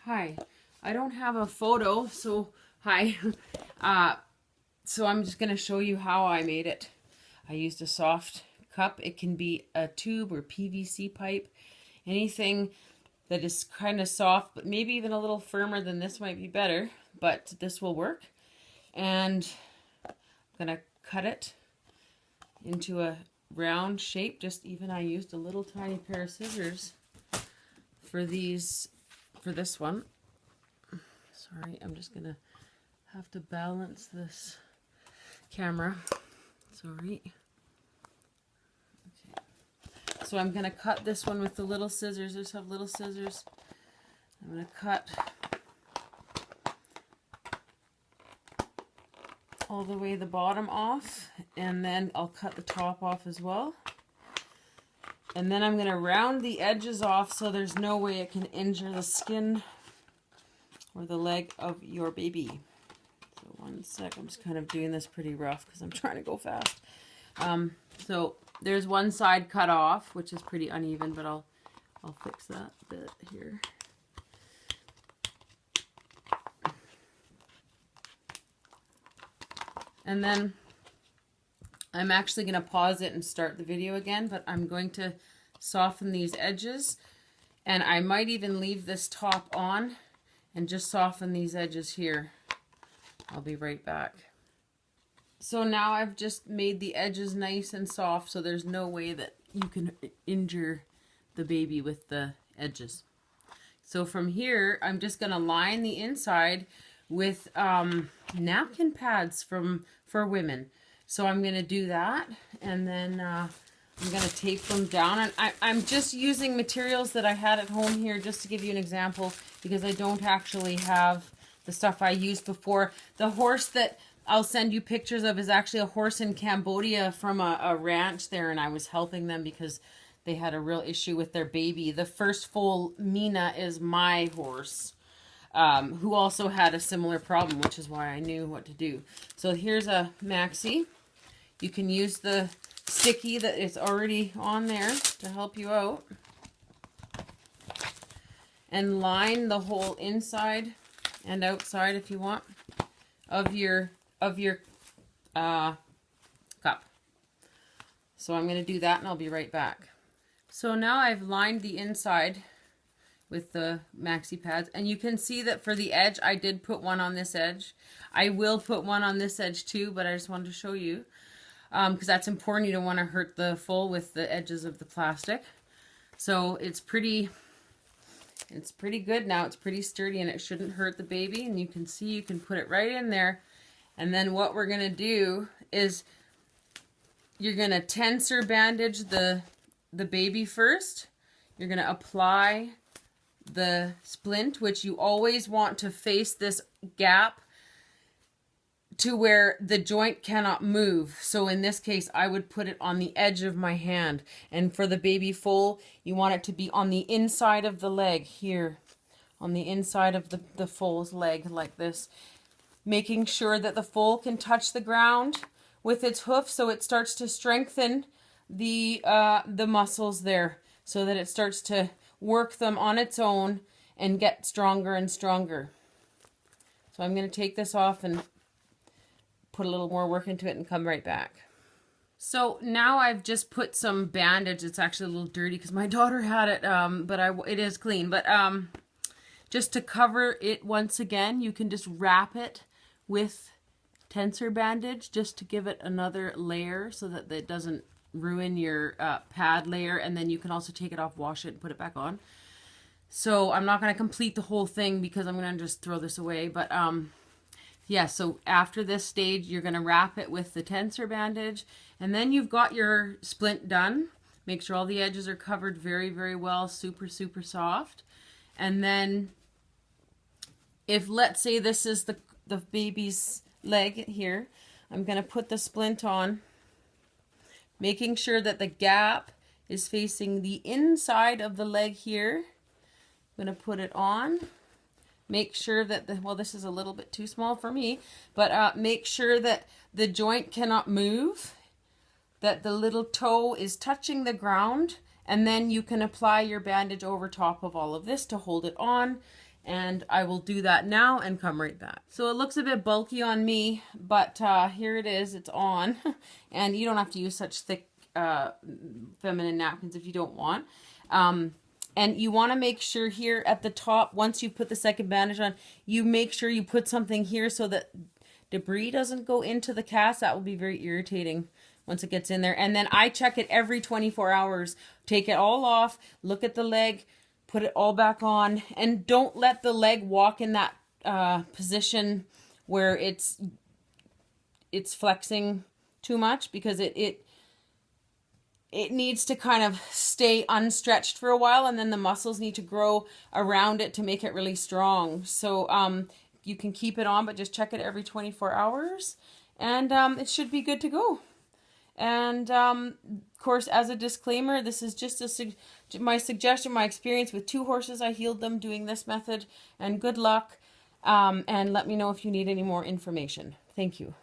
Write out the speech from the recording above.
Hi. I don't have a photo, so hi. So I'm just going to show you how I made it. I used a soft cup. It can be a tube or PVC pipe. Anything that is kind of soft, but maybe even a little firmer than this might be better, but this will work. And I'm going to cut it into a round shape. I used a little tiny pair of scissors for this one. Sorry, I'm just gonna have to balance this camera. Sorry. Okay. So I'm gonna cut this one with the little scissors. I just have little scissors. I'm gonna cut all the way the bottom off, and then I'll cut the top off as well. And then I'm going to round the edges off so there's no way it can injure the skin or the leg of your baby. So one sec, I'm just kind of doing this pretty rough because I'm trying to go fast. So there's one side cut off, which is pretty uneven, but I'll fix that bit here. And then I'm actually going to pause it and start the video again, but I'm going to soften these edges, and I might even leave this top on and just soften these edges here. I'll be right back. So now I've just made the edges nice and soft, so there's no way that you can injure the baby with the edges. So from here, I'm just going to line the inside with napkin pads for women. So I'm going to do that, and then I'm going to tape them down. And I'm just using materials that I had at home here just to give you an example, because I don't actually have the stuff I used before. The horse that I'll send you pictures of is actually a horse in Cambodia from a ranch there, and I was helping them because they had a real issue with their baby. The first foal, Mina, is my horse, who also had a similar problem, which is why I knew what to do. So here's a maxi. You can use the sticky that is already on there to help you out. And line the whole inside and outside, if you want, of your cup. So I'm going to do that, and I'll be right back. So now I've lined the inside with the maxi pads, and you can see that for the edge I did put one on this edge. I will put one on this edge too, but I just wanted to show you because that's important. You don't want to hurt the foal with the edges of the plastic. So it's pretty good now. It's pretty sturdy, and it shouldn't hurt the baby. And you can see you can put it right in there. And then what we're going to do is you're going to tensor bandage the baby first. You're going to apply the splint, which you always want to face this gap to where the joint cannot move. So in this case, I would put it on the edge of my hand. And for the baby foal, you want it to be on the inside of the leg here, on the inside of the foal's leg like this, making sure that the foal can touch the ground with its hoof, so it starts to strengthen the muscles there, so that it starts to work them on its own and get stronger and stronger. So I'm going to take this off and put a little more work into it and come right back. So now I've just put some bandage. It's actually a little dirty because my daughter had it, but it is clean. But just to cover it once again, you can just wrap it with tensor bandage just to give it another layer so that it doesn't ruin your pad layer, and then you can also take it off, wash it, and put it back on. So I'm not going to complete the whole thing because I'm going to just throw this away, but yeah, so after this stage you're going to wrap it with the tensor bandage, and then you've got your splint done. Make sure all the edges are covered very, very well, super soft. And then if, let's say, this is the baby's leg here, I'm going to put the splint on, making sure that the gap is facing the inside of the leg here. I'm going to put it on. Make sure that well, this is a little bit too small for me, but make sure that the joint cannot move, that the little toe is touching the ground, and then you can apply your bandage over top of all of this to hold it on. And I will do that now and come right back. So it looks a bit bulky on me, but here it is, it's on. And you don't have to use such thick feminine napkins if you don't want. And you want to make sure here at the top, once you put the second bandage on, you make sure you put something here so that debris doesn't go into the cast. That will be very irritating once it gets in there. And then I check it every 24 hours. Take it all off, look at the leg, put it all back on, and don't let the leg walk in that position where it's flexing too much, because it needs to kind of stay unstretched for a while, and then the muscles need to grow around it to make it really strong. So you can keep it on, but just check it every 24 hours, and it should be good to go. And of course, as a disclaimer, this is just my suggestion, my experience with 2 horses. I healed them doing this method, and good luck. And let me know if you need any more information. Thank you.